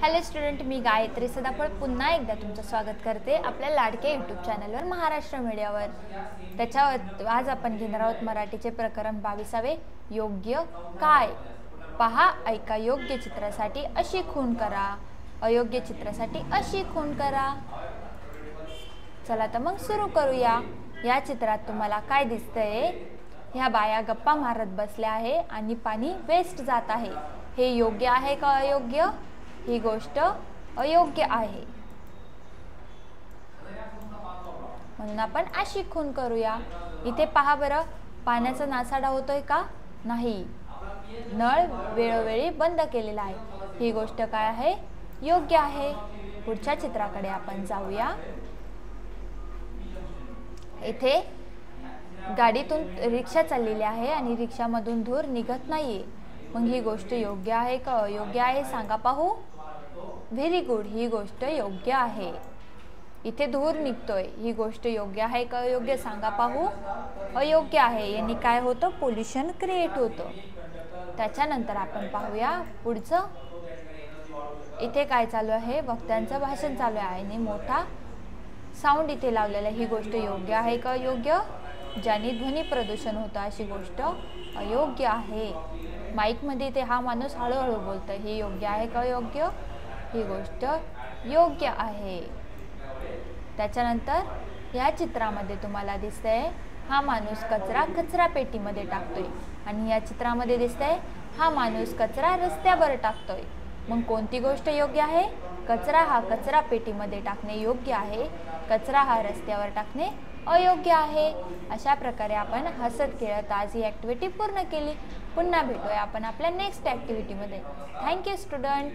Hello student, मी गायत्री सदाफळ पुन्हा एकदा तुमचं स्वागत करते आपल्या लाडक्या यूट्यूब चॅनलवर महाराष्ट्र मीडियावर। त्याच्यावर आज आपण घेणार आहोत मराठीचे प्रकरण 22वे योग्य काय। पहा ऐका, योग्य चित्रासाठी अशी खूण करा, अयोग्य चित्रासाठी अशी खूण करा। चला तर मग सुरू करूया। या चित्रात तुम्हाला काय दिसतंय? ह्या बाया गप्पा मारत बसल्या आहे आणि पाणी वेस्ट जात आहे। हे योग्य आहे का अयोग्य? ही गोष्ट अयोग्य आहे, म्हणून आपण अशी खूण करूया। इथे पहा बरं, पाण्याचा नासाडा होतोय का? नाही, नळ वेळोवेळी बंद केलेला आहे। ही गोष्ट काय आहे? योग्य आहे। पुढच्या चित्राकडे आपण जाऊया। इथे गाडीतून रिक्षा चाललेली आहे आणि रिक्षामधून धूर निघत नाहीये। मग ही गोष्ट योग्य आहे का अयोग्य आहे सांगा पाहू? व्हेरी गुड, ही गोष्ट योग्य आहे। इथे धूर निघतोय, ही गोष्ट योग्य आहे का अयोग्य सांगा पाहू? अयोग्य आहे। यांनी काय होतं? पोल्युशन क्रिएट होतं। त्याच्यानंतर आपण पाहूया पुढचं। इथे काय चालू आहे? वक्त्यांचं भाषण चालू आहे आणि मोठा साऊंड इथे लावलेला आहे। ही गोष्ट योग्य आहे का अयोग्य? ज्याने ध्वनी प्रदूषण होतं अशी गोष्ट अयोग्य आहे। माईक मध्ये इथे हा माणूस हळूहळू बोलतोय, हे योग्य आहे का अयोग्य? ही गोष्ट योग्य आहे। त्याच्यानंतर या चित्रामध्ये तुम्हाला दिसतंय हा माणूस कचरा पेटीमध्ये टाकतोय आणि या चित्रामध्ये दिसतंय हा माणूस कचरा रस्त्यावर टाकतोय। मग कोणती गोष्ट योग्य आहे? कचरा हा कचरा पेटीमध्ये टाकणे योग्य आहे, कचरा हा रस्त्यावर टाकणे अयोग्य आहे। अशा प्रकारे आपण हसत खेळत आज ही ॲक्टिव्हिटी पूर्ण केली। पुन्हा भेटूया आपण आपल्या नेक्स्ट ॲक्टिव्हिटीमध्ये। Thank you student.